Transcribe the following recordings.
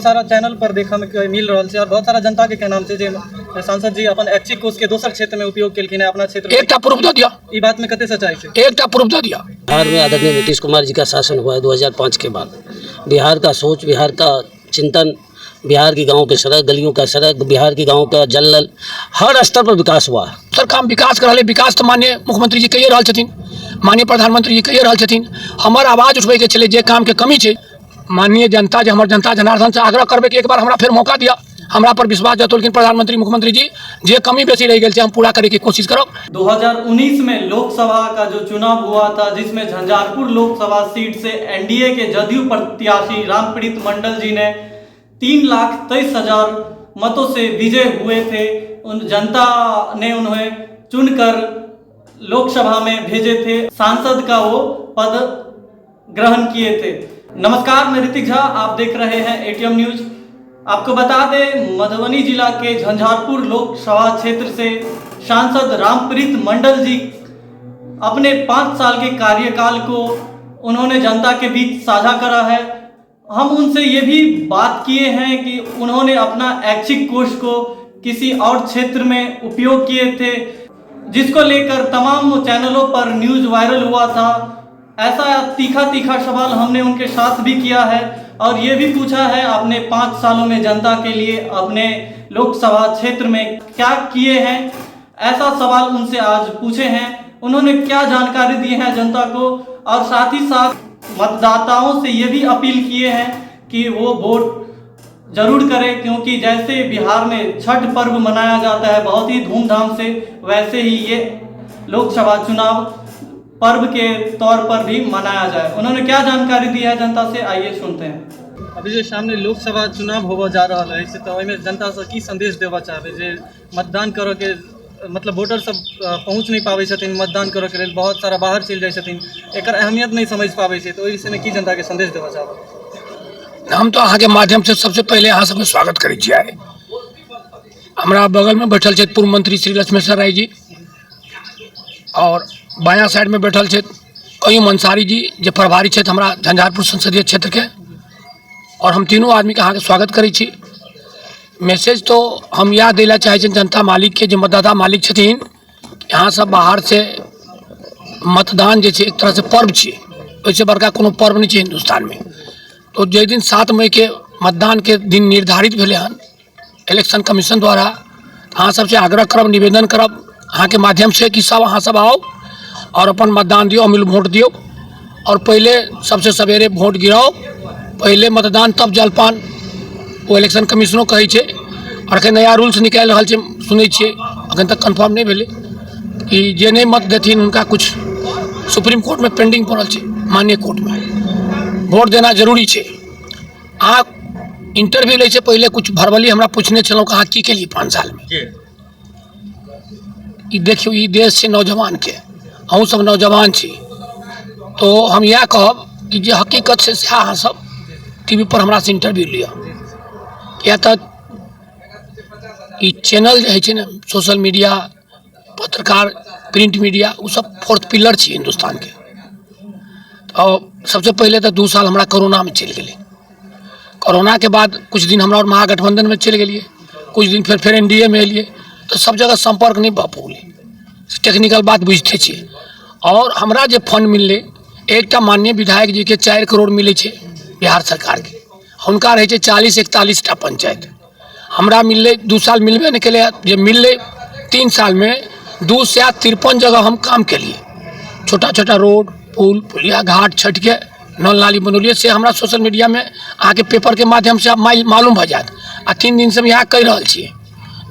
बहुत सारा चैनल पर देखा मिल रहा है और बहुत सारा जनता के नाम से सांसद जी अपन ऐच्छिक कोष के दोसर क्षेत्र में उपयोग केलखिन अपना क्षेत्र एकटा प्रूफ दे दिया। ई बात में कते सच्चाई है? एकटा प्रूफ दे दिया। बिहार में आदरणीय नीतीश कुमार जी का शासन हुआ है 2005 के बाद। बिहार का सोच, बिहार का चिंतन, बिहार की गाँव के सड़क, गलियों का सड़क, बिहार की गाँव का जल नल, हर स्तर पर विकास हुआ है। सर काम विकास कर रहे, विकास तो माननीय मुख्यमंत्री जी कहिए रहल छथिन, माननीय प्रधानमंत्री जी कहिए रहल छथिन। हमर आवाज उठबै के चले जे काम के कमी है, माननीय जनता हमर जनता जनार्दन से आग्रह करबे कि एक बार हमरा फिर मौका दिया, हमरा पर विश्वास जतौलखिन प्रधानमंत्री मुख्यमंत्री जी, जे कमी बेसी रह गई हम पूरा करे की कोशिश करब। 2019 में लोकसभा का जो चुनाव हुआ था, जिसमें झंझारपुर लोकसभा सीट से एनडीए के जदयू प्रत्याशी रामप्रीत मंडल जी ने 3,23,000 मतों से विजय हुए थे। उन जनता ने उन्हें चुनकर लोकसभा में भेजे थे, सांसद का वो पद ग्रहण किए थे। नमस्कार, मैं ऋतिक झा, आप देख रहे हैं एटीएम न्यूज। आपको बता दें, मधुबनी जिला के झंझारपुर लोकसभा क्षेत्र से सांसद रामप्रीत मंडल जी अपने 5 साल के कार्यकाल को उन्होंने जनता के बीच साझा करा है। हम उनसे ये भी बात किए हैं कि उन्होंने अपना ऐच्छिक कोष को किसी और क्षेत्र में उपयोग किए थे, जिसको लेकर तमाम चैनलों पर न्यूज़ वायरल हुआ था। ऐसा तीखा सवाल हमने उनके साथ भी किया है और ये भी पूछा है अपने 5 सालों में जनता के लिए अपने लोकसभा क्षेत्र में क्या किए हैं। ऐसा सवाल उनसे आज पूछे हैं, उन्होंने क्या जानकारी दी है जनता को, और साथ ही साथ मतदाताओं से ये भी अपील किए हैं कि वो वोट जरूर करें, क्योंकि जैसे बिहार में छठ पर्व मनाया जाता है बहुत ही धूमधाम से, वैसे ही ये लोकसभा चुनाव पर्व के तौर पर भी मनाया जाए। उन्होंने क्या जानकारी दी है जनता से, आइए सुनते हैं। अभी जो सामने लोकसभा चुनाव होगा जा रहा है, तो ओहिमे जनता से की संदेश देवा चाहबे जे मतदान करो के मतलब वोटर सब पहुँच नहीं पावे छथिन, मतदान करो के लिए बहुत सारा बाहर चल जाए छथिन, एकर अहमियत नहीं समझ पावे छे, तो ओहि विषय में की जनता के संदेश देवा चाहबे? हम तो अहाँ के माध्यम से सबसे पहले अहाँ सबके स्वागत करै छियै। हमरा बगल में बैठल छथि पूर्व मंत्री श्री लक्ष्मेश्वर राय जी, और बायां साइड में बैठल छथि कयूम अंसारी जी, जो प्रभारी छथि हमरा झंझारपुर संसदीय क्षेत्र के, और हम तीनों आदमी के अहाँ के स्वागत करै छी। मैसेज तो हम यह देला चाहे जनता मालिक के, जो मतदाता मालिक छथिन, यहाँ सब बाहर से मतदान जे छै एक तरह से पर्व छै, वैसे बड़का कोनो पर्व नहीं छै हिंदुस्तान में। तो जे दिन 7 मई के मतदान के दिन निर्धारित भेले हन इलेक्शन कमीशन द्वारा, अहाँ सबसे आग्रह करब, निवेदन करब अहाँ के माध्यम से कि सब अहाँ सब आओ और अपन मतदान दियो, अमूल्य वोट दियो, और पहले सबसे सवेरे वोट गिराओ, पहले मतदान तब जलपान, वो इलेक्शन कमीशनो कहै छै। और अखन नया रूल्स निकाल रहल छै, सुनै छियै, अखन तक कन्फर्म नहीं भेले कि जे नहीं मत देथिन उनका कुछ सुप्रीम कोर्ट में पेंडिंग पड़ल छै, माननीय कोर्ट में वोट देना जरूरी है। अहाँ इंटरव्यू ले से पहले कुछ भरबली हमरा पूछने छलौं कि अहाँ की केलिए 5 साल में। ई देखियो, ई देश छै नौजवान के, अहूँ सब नौजवान छी, तो हम यह कहब कि जे हकीकत से अहाँ सब टीवी पर हमरा से इंटरव्यू लिया, या तो ई चैनल जे है ना, सोशल मीडिया, पत्रकार, प्रिंट मीडिया, वो सब 4th पिलर छी हिंदुस्तान के। और सबसे पहले तो 2 साल हमरा कोरोना में चल गए, कोरोना के बाद कुछ दिन हमरा और महागठबंधन में चल गए, कुछ दिन फिर एनडीए में एलिए, तो सब जगह संपर्क नहीं भऽ पौले, टेक्निकल बात बुझते छी। और हमरा जे फंड मिलले, एक माननीय विधायक जी के 4 करोड़ मिले छे बिहार सरकार के, हुनका रहे 40-41 टा पंचायत, हमरा मिलले 2 साल मिलबे नहीं केले, जे मिलले 3 साल में 253 जगह हम काम के लिए, छोटा छोटा रोड, पुल, पुलिया, घाट, छठ के नल नाली बनौलिए, से हमरा सोशल मीडिया में आके पेपर के माध्यम से मालूम भऽ जात, आ 3 दिन से हम यहाँ कहि रहल छियै।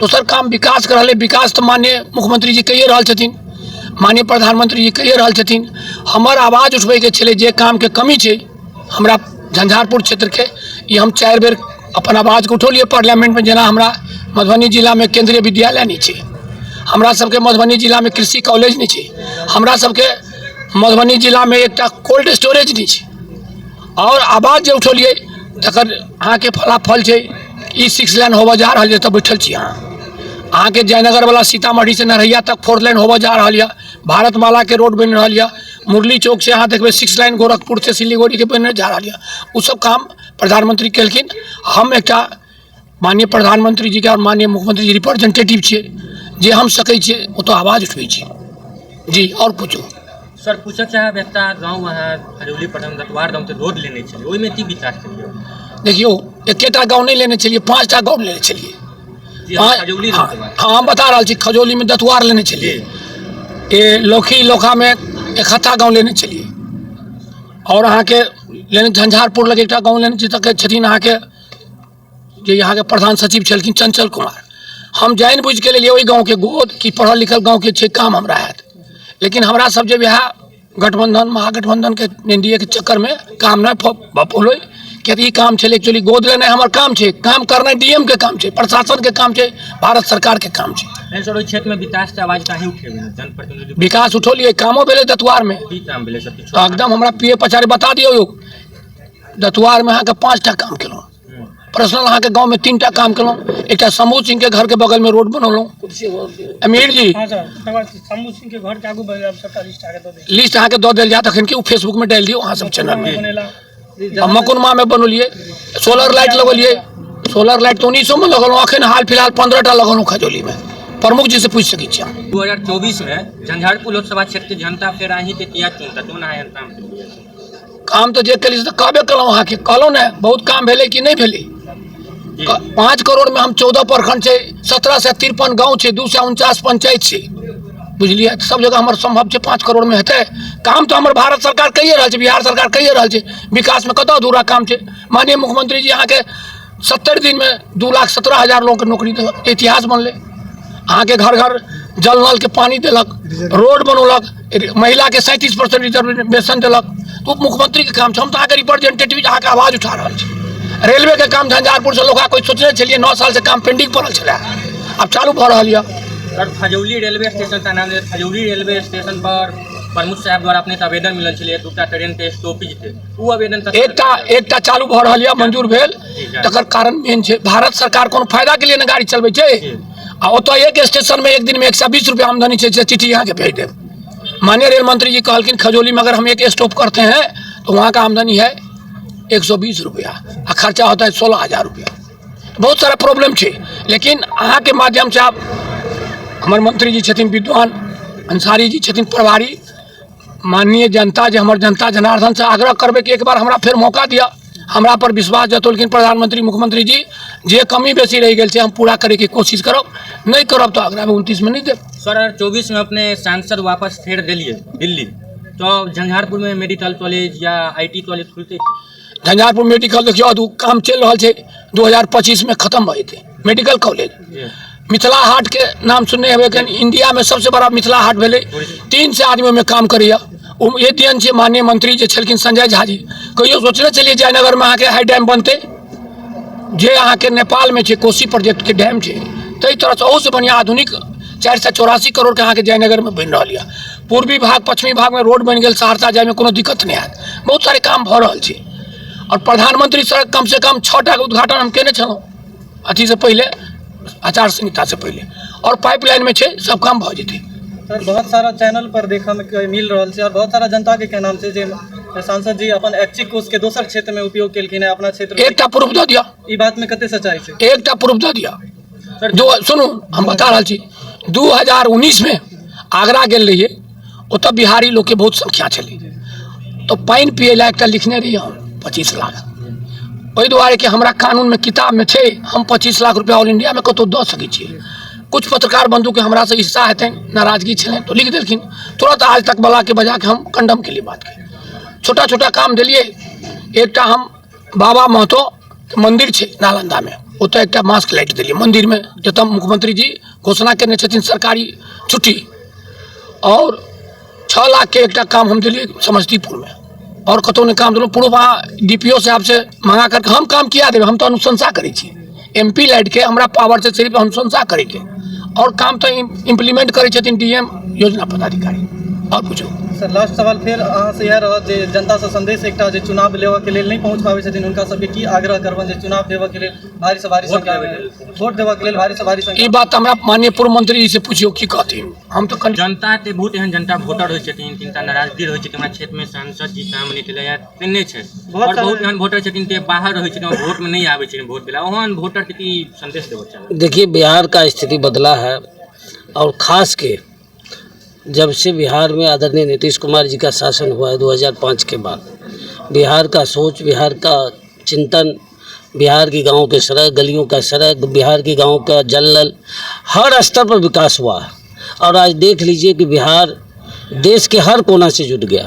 दोसर काम विकास कर रहे, विकास तो माननीय मुख्यमंत्री जी कहिए रहल छथिन, माननीय प्रधानमंत्री जी कहिए रहल छथिन। हमर आवाज उठबै के छलै, जे काम के कमी छै हमरा झंझारपुर क्षेत्र के, ये हम 4 बेर अपन आवाज के उठौलिए पार्लियामेंट में। जेना हमरा मधुबनी जिला में केंद्रीय विद्यालय नहीं छै, हमरा सबके मधुबनी जिला में कृषि कॉलेज नहीं छै, हमरा सबके मधुबनी जिला में एक कोल्ड स्टोरेज नहीं छै, और आवाज जो उठौलिए तकर अहाँ के फलाफल छै। ई 6 लाइन होबऽ जा रहा है, तब बैठल छी अहाँ के जयनगर वाला सीतामढ़ी से नरहिया तक 4 लाइन होबऽ जा रहा है, भारतमाला के रोड बन रहा है, मुरली चौक से अहाँ देखबे 6 लाइन गोरखपुर से सिलीगुड़ी के बन जा रहा है, वो सब काम प्रधानमंत्री केलखिन। हम एक माननीय प्रधानमंत्री जी के और माननीय मुख्यमंत्री जी रिप्रेजेंटेटिव छे, जे हम सकै छे वो तो आवाज उठबै छी जी। और पूछो सर, पूछक चाहब एकटा गाँव अहाँ खजौली प्रथम दतवार गाँव रोड लेने छलिए, ओहिमे की विकास केलिए? देखियो, एकेटा गाँव नहीं लेने चलिए, 5टा गाँव लेने चलिए। खजौली हाँ, हम बता रहा छी, खजौली में दतवार लेने चलिए, ये लोखी लोखा में 71 गाँव लेने चलिए, और अहाँ के लेने झंझारपुर लगे एक गाँव लेने छथिन अहाँ के जे यहाँ के प्रधान सचिव छलखिन चंचल कुमार। हम जान बुझ के लिए वही गाँव के गोद कि पढ़ल लिखल गाँव के काम हमरा हैत, लेकिन हमरा सब जे यहाँ गठबंधन महागठबंधन के एनडीए के चक्कर में काम नहीं भफोलो, कि काम छे एक्चुअली गोद लेना हमार काम छे, काम करना डीएम के काम छे, प्रशासन के काम छे, भारत सरकार के काम छे। सर, ओहि क्षेत्र में विकास के आवाज काहे उठेबे? जनप्रतिनिधि विकास उठौलिए, कामो भेले दतवार में, की काम भेले सब किछु? तो एकदम हमरा पीए पछाड़ी बता दियो यो, दतवार में अहाँ के 5टा काम केलौं, पर्सनल अहाँ के गाँव में 3टा काम केलौं। एक शंभू सिंह के घर के बगल में रोड बनौलौं। अमीर जी शंभू सिंह के घर के आगू लिस्ट अहाँ के दो दिल जात, अखन के फेसबुक में डाल दियो अहाँ सब चैनल में। मकुनमा में बनौलिए, सोलर लाइट लगौलिए, सोलर लाइट तो 1900 में लगल, अखन हाल फिलहाल 15टा लगल खजौली में। प्रमुख जी से पूछ सकै छी। 2024 में झंझारपुर लोकसभा क्षेत्र के जनता फेर अहीं के किया चुनता, कोन अहाँ काम केलिए? काम तो जे केली से कहबे केलौं अहाँ के, कहलौं ने बहुत काम भेले कि नहीं भेले। 5 करोड़ में हम 14 प्रखंड छे, 17 से 53 गाँव छे, 2 से 49 पंचायत छे, बुझलिए, सब जगह हमारे संभव छे 5 करोड़ में हेतै काम। तो हमारे भारत सरकार कहिए रहल छे, बिहार सरकार कहिए रहल छे, विकास में कतौ अधूरा काम छे। माननीय मुख्यमंत्री जी अहाँ के 70 दिन में 2,17,000 लोगों के नौकरी देलक, इतिहास बनले। अहाँ के घर घर जल नल के पानी देलक, रोड बनौलक, महिला के 37% रिजर्वेशन देलक। तो उप मुख्यमंत्री के काम छे, हम तो अहाँ के रिप्रेजेंटेटिव अहाँ के आवाज उठा रहल छी। रेलवे के काम झंझारपुर से लोग कोई सोचने चलिए 9 साल से काम पेंडिंग पड़ल छे, अब चालू भ रहल है। सर, खजौली रेलवे स्टेशन का नाम है, खजौली रेलवे स्टेशन पर प्रमुख साहब द्वारा अपने आवेदन मिलल छे, 2टा ट्रेन के स्टॉपेज थे, वो आवेदन एकटा चालू भ रहल है, मंजूर भेल। तकर कारण मेन छे भारत सरकार कोनो फायदा के लिए न गाड़ी चलबै छे, आ ओतो एक स्टेशन में एक दिन में 120 रुपया आमदनी छे, चिट्ठी यहाँ के भेज देब। माननीय रेल मंत्री जी कहलखिन खजौली में अगर हम एक स्टॉप करते हैं तो वहाँ का आमदनी है 120 रुपया, आ खर्चा होता है 16,000 रुपया। बहुत सारा प्रॉब्लम छे, लेकिन अहाँ के माध्यम से आप हमारे मंत्री जी छथिन विद्वान अंसारी जी छथिन प्रभारी, माननीय जनता जे हमर जनता जनार्दन से आग्रह करबे कि एक बार हमरा फिर मौका दिया, हमरा पर विश्वास जतौलखिन प्रधानमंत्री मुख्यमंत्री जी, जे कमी बेसी रह गेल छे हम पूरा करे के कोशिश करब, नहीं करब तो आगरा में 29 में नहीं देब। सर, 24 में अपने सांसद वापस फेर दिलिए दिल्ली, तो झंझारपुर में मेडिकल कॉलेज या IT कॉलेज खुलते? झंझारपुर मेडिकल देखियो काम चल रहा है, 2025 में खत्म भए थे मेडिकल कॉलेज। मिथिला हाट के नाम सुनने हुए, इंडिया में सबसे बड़ा मिथिला हाट भेले, 3 से आदमी में काम करिए। ये दिन से माननीय मंत्री जे छलखिन संजय झा जी, कहियो सोचने चलिए जयनगर में अहाँ के हाई डैम बनते, जे अहाँ के नेपाल में छे कोसी प्रोजेक्ट के डैम छे, तई तरह से बहुत से बढ़िया आधुनिक 484 करोड़ के अहाँ के जयनगर में बन रही है। पूर्वी भाग पश्चिमी भाग में रोड बन गए, सहरसा जाए में कोनो दिक्कत नहीं आयत, बहुत सारे काम भ रहल छे। और प्रधानमंत्री सड़क कम से कम 6टा के उद्घाटन हम केने छलौं अथी से पहले, आचार संहिता से पहले, और पाइपलाइन में छे, सब काम भ जेते। सर, बहुत सारा चैनल पर देखा में मिल रहल छे, और बहुत सारा जनता के कहनाम छे जे सांसद जी अपन ऐच्छिक कोष के दोसर क्षेत्र में उपयोग केलखिन है, अपना क्षेत्र एकटा प्रूफ दे दिया, ई बात में कते सच्चाई छे? एकटा प्रूफ दे दिया। सुनू हम बता रहा छी, 2019 में आगरा गेल रहिए, ओतऽ बिहारी लोग के बहुत संख्या छलै, तो पानी पिए ला एकटा लिखने रहिए हम 25 लाख, ओहि दुआरे कि हमरा कानून में किताब में छे हम 25 लाख रुपया ऑल इंडिया में कतौ दऽ सकै छियै। कुछ पत्रकार बंधु के हमरा से हिस्सा हेतै, नाराजगी छलै तो लिख देलखिन, तुरंत आज तक बला के बजा के हम कंडम के लिए बात की। छोटा छोटा काम दिलिए, एकटा हम बाबा महतो मंदिर छे नालंदा में, ओतऽ एकटा मास्क लाइट दिलिए मंदिर में, जतऽ मुख्यमंत्री जी घोषणा केने छथिन सरकारी छुट्टी, और 6 लाख के एकटा काम हम दिलिए समस्तीपुर में, और कतौ ने काम दिलौं। पूर्व DPO साहब से मांगा करके हम काम किया देबै, हम तो अनुशंसा करै छी, MP लाइट के हमरा पावर से सिर्फ अनुशंसा करे के, और काम तो इम्प्लीमेंट करे छथिन DM योजना पदाधिकारी। और पूछो सर लास्ट सवाल फिर अहाँ से यह रहत जे जनता से संदेश एकटा जे चुनाव लेवा के लेल नहीं पहुँच पाबै छथिन हुनका सबके की आग्रह करबन जे चुनाव देवा के लेल भारी से भारी संख्या में वोट देवा के लेल भारी से भारी संख्या ये बात हमरा माननीय पूर्व मंत्री जी से पूछियो की कहथिन। हम तो जनता के बहुत एहन जनता वोटर होइ छथिन तिनका नाराजगी रहै छै कि हमरा क्षेत्र में सांसद जी काम नहीं केले तेने छै और बहुत एहन वोटर छथिन जे बाहर रहै छथिन वोट में नहीं आबै छथिन वोट देला ओहन वोटर के की संदेश देबो चाहब। देखिए, बिहार का स्थिति बदला है और ख़ास के जब से बिहार में आदरणीय नीतीश कुमार जी का शासन हुआ है 2005 के बाद, बिहार का सोच, बिहार का चिंतन, बिहार की गाँव के सड़क, गलियों का सड़क, बिहार की गाँव का जल नल, हर स्तर पर विकास हुआ है। और आज देख लीजिए कि बिहार देश के हर कोना से जुड़ गया।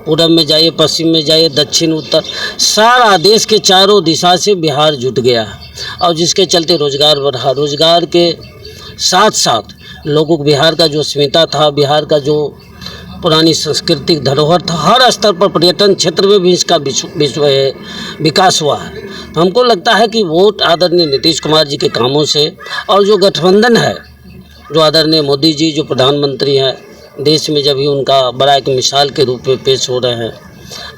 पूरब में जाइए, पश्चिम में जाइए, दक्षिण उत्तर, सारा देश के चारों दिशा से बिहार जुट गया है। और जिसके चलते रोजगार बढ़ा, रोजगार के साथ साथ लोगों को बिहार का जो अस्मिता था, बिहार का जो पुरानी सांस्कृतिक धरोहर था, हर स्तर पर पर्यटन क्षेत्र में भी इसका विकास हुआ है। तो हमको लगता है कि वोट आदरणीय नीतीश कुमार जी के कामों से और जो गठबंधन है, जो आदरणीय मोदी जी जो प्रधानमंत्री हैं देश में, जब भी उनका बड़ा एक मिसाल के रूप में पेश हो रहे हैं,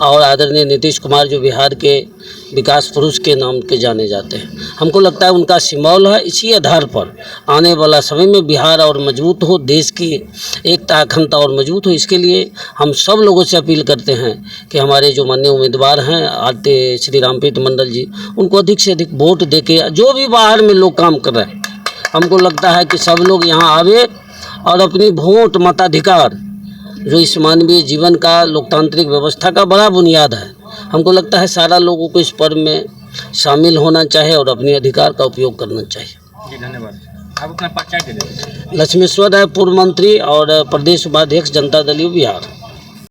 और आदरणीय नीतीश कुमार जो बिहार के विकास पुरुष के नाम के जाने जाते हैं, हमको लगता है उनका सिंबल है। इसी आधार पर आने वाला समय में बिहार और मजबूत हो, देश की एकता अखंडता और मजबूत हो, इसके लिए हम सब लोगों से अपील करते हैं कि हमारे जो माननीय उम्मीदवार हैं आते श्री रामप्रीत मंडल जी, उनको अधिक से अधिक वोट देके, जो भी बाहर में लोग काम कर रहे हैं, हमको लगता है कि सब लोग यहाँ आवे और अपनी वोट मताधिकार जो इस मानवीय जीवन का, लोकतांत्रिक व्यवस्था का बड़ा बुनियाद है, हमको लगता है सारा लोगों को इस पर्व में शामिल होना चाहिए और अपने अधिकार का उपयोग करना चाहिए। जी धन्यवाद। आप अपना परिचय दे दीजिए। लक्ष्मेश्वर है, पूर्व मंत्री और प्रदेश उपाध्यक्ष जनता दल यू बिहार।